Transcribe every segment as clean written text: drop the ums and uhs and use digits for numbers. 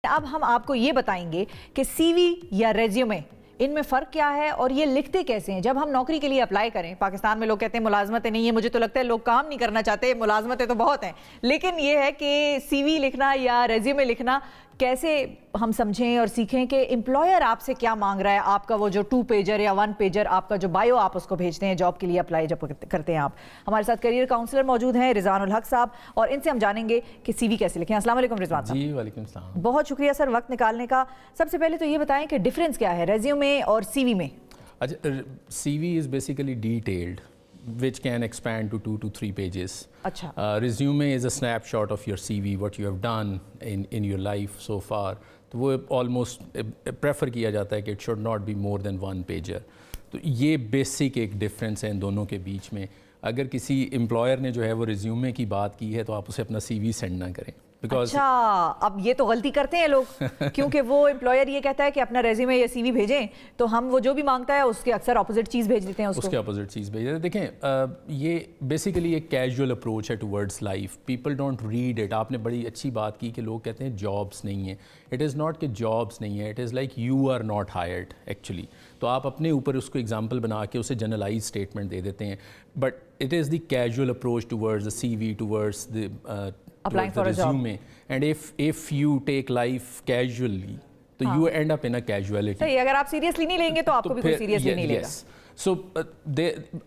اب ہم آپ کو یہ بتائیں گے کہ سی وی یا ریزیومے ان میں فرق کیا ہے اور یہ لکھتے کیسے ہیں. جب ہم نوکری کے لیے اپلائی کریں, پاکستان میں لوگ کہتے ہیں ملازمتیں نہیں ہیں, مجھے تو لگتا ہے لوگ کام نہیں کرنا چاہتے, ملازمتیں تو بہت ہیں, لیکن یہ ہے کہ سی وی لکھنا یا ریزیومے لکھنا کیسے ہم سمجھیں اور سیکھیں کہ امپلائر آپ سے کیا مانگ رہا ہے. آپ کا وہ جو 2 پیجر یا 1 پیجر آپ کا جو بایو آپ اس کو بھیجتے ہیں جاب کے لیے اپلائی جب کرتے ہیں آپ. ہمارے ساتھ کیریئر کاؤنسلر موجود ہیں رضوان الحق صاحب, اور ان سے ہم جانیں گے کہ سی وی کیسے لکھیں. السلام علیکم رضوان صاحب. جی وعلیکم السلام. بہت شکریہ سر وقت نکالنے کا. سب سے پہلے تو یہ بتائیں کہ ڈفرینس کیا ہے ریزیومے اور سی وی میں؟ اچھا, سی وی is basically detailed which can expand to 2 to 3 pages. اچھا. Resume is a snapshot of your CV, what you have done in your life so far. تو وہ almost prefer کیا جاتا ہے کہ it should not be more than 1 pager. تو یہ basic ایک ڈفرینس ہے ان دونوں کے بیچ میں. اگر کسی امپلائر نے جو ہے وہ ریزیومے کی بات کی ہے تو آپ اسے اپنا سی وی سینڈ نہ کریں. اچھا, اب یہ تو غلطی کرتے ہیں لوگ, کیونکہ وہ امپلائر یہ کہتا ہے کہ اپنا ریزیومے یا سی وی بھیجیں تو ہم وہ جو بھی مانگتا ہے اس کے اکثر اپوزٹ چیز بھیج دیتے ہیں. اس کے اپوزٹ چیز بھیج دیتے ہیں. دیکھیں یہ بیسیکلی ایک کیجول اپروچ ہے towards life. People don't read it. آپ نے بڑی اچھی بات کی کہ لوگ کہتے ہیں جابس نہیں ہیں. اٹ از ناٹ کہ جابس نہیں ہیں, it is like you are not hired actually. تو آپ اپنے اوپر اس کو ایگزامپل بنا کے اسے جنرلائز اسٹیٹمنٹ دے دیتے ہیں, but it is the casual approach towards the C V, towards the applying for a job. resume. And if you take life casually, تو you end up in a casuality. صحیح, اگر آپ seriously نہیں لیں گے تو آپ کو بھی کوئی سیریسلی نہیں لے گا. سو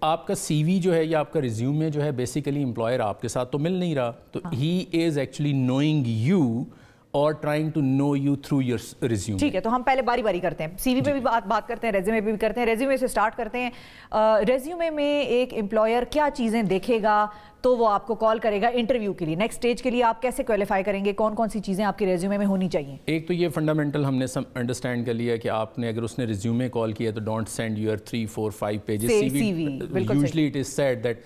آپ کا سی وی جو ہے یا آپ کا ریزیومے جو ہے بیسیکلی امپلائر آپ کے ساتھ تو مل نہیں رہا, تو he is actually knowing you اور trying to know you through your resume. ٹھیک ہے, تو ہم پہلے باری باری کرتے ہیں. سی وی پہ بھی بات کرتے ہیں, ریزیومے پہ بھی کرتے ہیں. ریزیومے سے سٹارٹ کرتے ہیں. ریزیومے میں ایک امپلائر کیا چیزیں دیکھے گا تو وہ آپ کو کال کرے گا انٹرویو کے لیے, نیکسٹ اسٹیج کے لیے آپ کیسے کوالیفائی کریں گے, کون کون سی چیزیں آپ کے ریزیومے میں ہونی چاہیے؟ ایک تو یہ فنڈامنٹل ہم نے انڈرسٹینڈ کر لیا کہ آپ نے اگر اس نے ریزیومے کال کیا تو don't send your 3 4 5 pages C V. Usually it is said that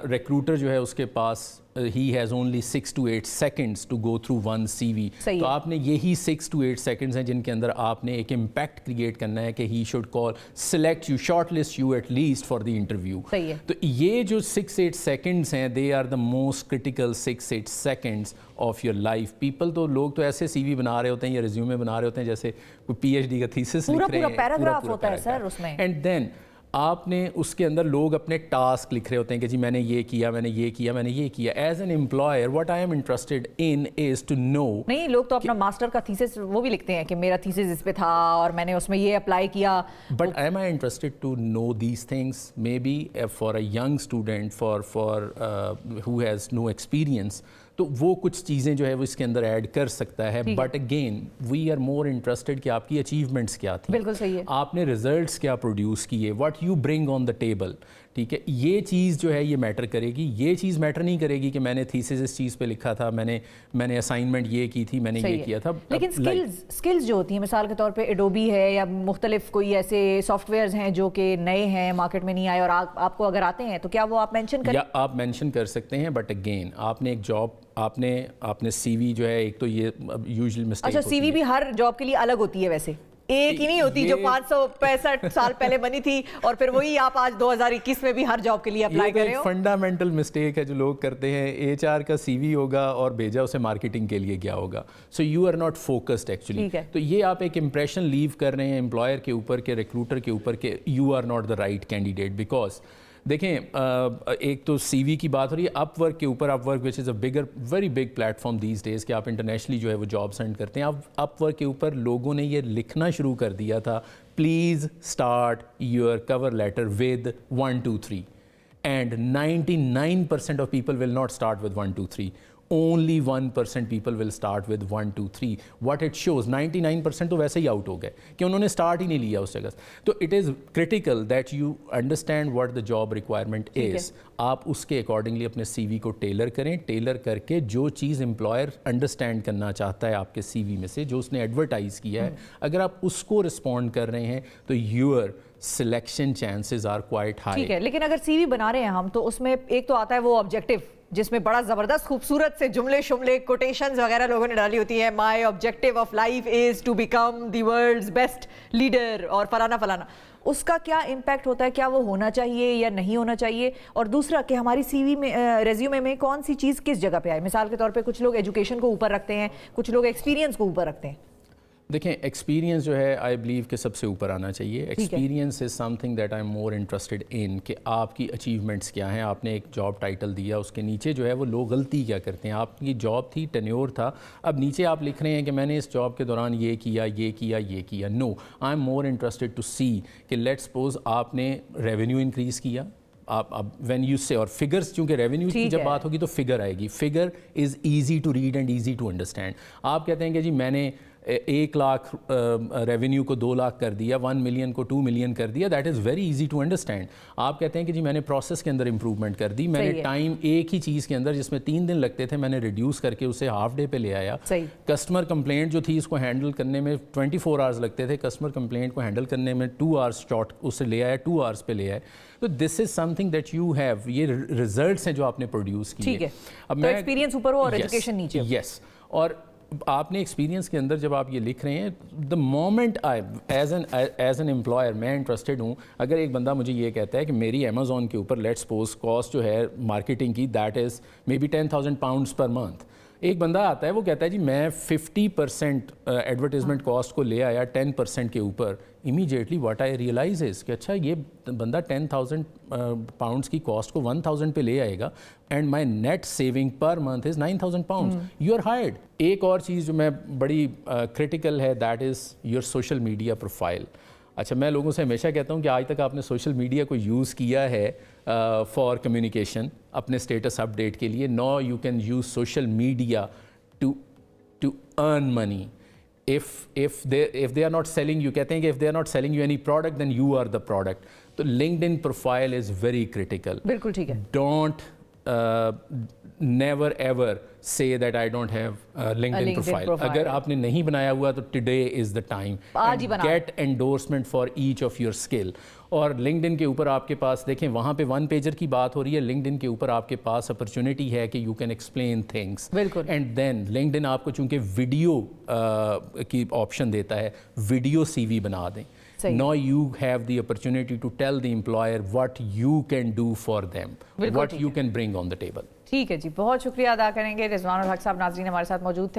recruiter جو ہے اس کے پاس he has only 6 to 8 seconds to go through one CV. تو آپ نے یہی 6 to 8 seconds ہیں جن کے اندر آپ نے ایک امپیکٹ کریٹ کرنا ہے کہ he should call, select you, shortlist you at least for the interview. تو یہ جو 6-8 seconds ہیں they are the most critical 6-8 seconds of your life. People تو لوگ تو ایسے سی وی بنا رہے ہوتے ہیں یا ریزیومے بنا رہے ہوتے ہیں جیسے کوئی پی ایچ ڈی کا تھیسس لکھ رہے ہیں, پورا پیراگراف ہوتا ہے سر اس میں. اینڈ دین آپ نے اس کے اندر لوگ اپنے ٹاسک لکھ رہے ہوتے ہیں کہ جی میں نے یہ کیا, میں نے یہ کیا, میں نے یہ کیا. As an employer what I am interested in is to know. نہیں, لوگ تو اپنا ماسٹر کا تھیسس وہ بھی لکھتے ہیں کہ میرا تھیسس اس پہ تھا اور میں نے اس میں یہ اپلائی کیا. But am I interested to know these things. Maybe for a young student for who has no experience, تو وہ کچھ چیزیں جو ہے وہ اس کے اندر ایڈ کر سکتا ہے. But again we are more interested کہ آپ کی اچیومنٹس کیا تھیں. بالکل صحیح ہے. آپ نے ریزلٹس کیا پروڈیوس کیے, what you bring on the table. ٹھیک ہے, یہ چیز جو ہے یہ میٹر کرے گی. یہ چیز میٹر نہیں کرے گی کہ میں نے تھیسس اس چیز پہ لکھا تھا, میں نے اسائنمنٹ یہ کی تھی, میں نے یہ کیا تھا. لیکن سکلز جو ہوتی ہیں, مثال کے طور پہ ایڈوبی ہے یا مختلف کوئی ایسے سافٹ ویئرز ہیں جو کہ نئے ہیں, مارکیٹ میں نہیں آئے اور آپ کو اگر آتے ہیں تو کیا وہ آپ مینشن کریں؟ آپ مینشن کر سکتے ہیں, بٹ اگین آپ نے ایک جاب, آپ نے سی وی جو ہے ایک تو یہ یوزلی مسٹیک. اچھا, سی وی بھی ہر جاب کے لیے الگ ہوتی ہے ویسے, ایک ہی نہیں ہوتی جو 565 سال پہلے بنی تھی اور پھر وہی آپ آج 2021 میں بھی ہر جاب کے لیے اپلائی کر رہے ہو. فنڈامنٹل مسٹیک ہے جو لوگ کرتے ہیں. ایچ آر کا سی وی ہوگا اور بھیجا اسے مارکیٹنگ کے لیے گیا ہوگا. So you are not focused actually. تو یہ آپ ایک امپریشن لیو کر رہے ہیں امپلائر کے اوپر, کے ریکروٹر کے اوپر, کہ you are not the right candidate. Because دیکھیں ایک تو سی وی کی بات ہو رہی ہے, اپ ورک کے اوپر. Upwork which is a very big platform these days کہ آپ انٹرنیشنلی جو ہے وہ جاب سینڈ کرتے ہیں. اب اپ ورک کے اوپر لوگوں نے یہ لکھنا شروع کر دیا تھا, please start your cover letter with 1 2 3, and 99% of people will not start with 1 2 3. Only 1% people will start with 1 2 3. What it shows, 99% تو ویسے ہی آؤٹ ہو گئے کہ انہوں نے اسٹارٹ ہی نہیں لیا اس جگہ. تو it is critical that you understand what the job requirement is. آپ اس کے اکارڈنگلی اپنے سی وی کو ٹیلر کریں. ٹیلر کر کے جو چیز امپلائر انڈرسٹینڈ کرنا چاہتا ہے آپ کے سی وی میں سے, جو اس نے ایڈورٹائز کیا ہے, اگر آپ اس کو رسپونڈ کر رہے ہیں تو your selection chances are quite high. ٹھیک ہے, لیکن اگر سی وی بنا رہے ہیں ہم تو اس میں ایک تو آتا ہے وہ آبجیکٹو, جس میں بڑا زبردست خوبصورت سے جملے شملے کوٹیشنز وغیرہ لوگوں نے ڈالی ہوتی ہے. My objective of life is to become the world's best leader اور فلانا فلانا. اس کا کیا امپیکٹ ہوتا ہے, کیا وہ ہونا چاہیے یا نہیں ہونا چاہیے؟ اور دوسرا کہ ہماری سی وی میں ریزیومے میں کون سی چیز کس جگہ پہ آئے. مثال کے طور پہ کچھ لوگ ایجوکیشن کو اوپر رکھتے ہیں, کچھ لوگ ایکسپیرینس کو اوپر رکھتے ہیں. دیکھیں ایکسپیرینس جو ہے آئی بلیو کہ سب سے اوپر آنا چاہیے. Experience is something that I am more interested in کہ آپ کی اچیومنٹس کیا ہیں. آپ نے ایک جاب ٹائٹل دیا, اس کے نیچے جو ہے وہ لوگ غلطی کیا کرتے ہیں. آپ کی جاب تھی, ٹینیور تھا, اب نیچے آپ لکھ رہے ہیں کہ میں نے اس جاب کے دوران یہ کیا یہ کیا یہ کیا. No, I am more interested to see کہ لیٹ سپوز آپ نے ریونیو انکریز کیا. آپ اب وین یو سے, اور فگرس چونکہ ریونیو کی جب بات ہوگی تو فگر آئے گی. Figure is easy to read and easy to understand. آپ کہتے ہیں کہ جی میں نے 1 لاکھ ریونیو کو 2 لاکھ کر دیا, 1 ملین کو 2 ملین کر دیا. That is very easy to understand. آپ کہتے ہیں کہ جی میں نے پروسیس کے اندر امپروومنٹ کر دی, میں نے ٹائم ایک ہی چیز کے اندر جس میں 3 دن لگتے تھے میں نے ریڈیوس کر کے اسے ہاف ڈے پہ لے آیا. کسٹمر کمپلینٹ جو تھی اس کو ہینڈل کرنے میں 24 آورس لگتے تھے, کسٹمر کمپلینٹ کو ہینڈل کرنے میں 2 آورس شارٹ اسے لے آیا, 2 آورس پہ لے آئے. تو this is something that you have, یہ ریزلٹس ہیں جو آپ نے پروڈیوس کیے. اب میں ایکسپیرینس اوپر ہو اور ایجوکیشن نیچے. یس, اور آپ نے ایکسپیرینس کے اندر جب آپ یہ لکھ رہے ہیں, the moment I as an employer میں انٹرسٹڈ ہوں. اگر ایک بندہ مجھے یہ کہتا ہے کہ میری امیزون کے اوپر لیٹ سپوز کاسٹ جو ہے مارکیٹنگ کی that is maybe 10,000 pounds per month. ایک بندہ آتا ہے وہ کہتا ہے جی میں 50% ایڈورٹیزمنٹ کاسٹ کو لے آیا 10% کے اوپر. امیجیٹلی واٹ آئی ریئلائز از کہ اچھا یہ بندہ 10,000 pounds کی کاسٹ کو 1,000 پہ لے آئے گا and my net saving per month is 9,000 pounds. You are hired. ایک اور چیز جو میں بڑی کرٹیکل ہے that is your social media profile. اچھا میں لوگوں سے ہمیشہ کہتا ہوں کہ آج تک آپ نے سوشل میڈیا کو یوز کیا ہے فار کمیونیکیشن اپنے اسٹیٹس اپ ڈیٹ کے لیے. No you can use social media to earn money. if they are not selling you, کہتے ہیں کہ if they are not selling you any product then you are the product. تو LinkedIn profile is very critical. بالکل ٹھیک ہے. Don't never ever say that I don't have LinkedIn profile. اگر آپ نے نہیں بنایا ہوا تو today is the time. Get endorsement for each of your skill. اور LinkedIn کے اوپر آپ کے پاس دیکھیں وہاں پہ 1 pager کی بات ہو رہی ہے, LinkedIn کے اوپر آپ کے پاس اپرچونٹی ہے کہ you can explain things. And then LinkedIn آپ کو چونکہ ویڈیو کی آپشن دیتا ہے, ویڈیو CV بنا دیں. Now you have the opportunity to tell the employer what you can do for them, what you can bring on the table. ٹھیک ہے جی, بہت شکریہ ادا کریں گے. رضوان الحق صاحب ناظرین ہمارے ساتھ موجود تھے.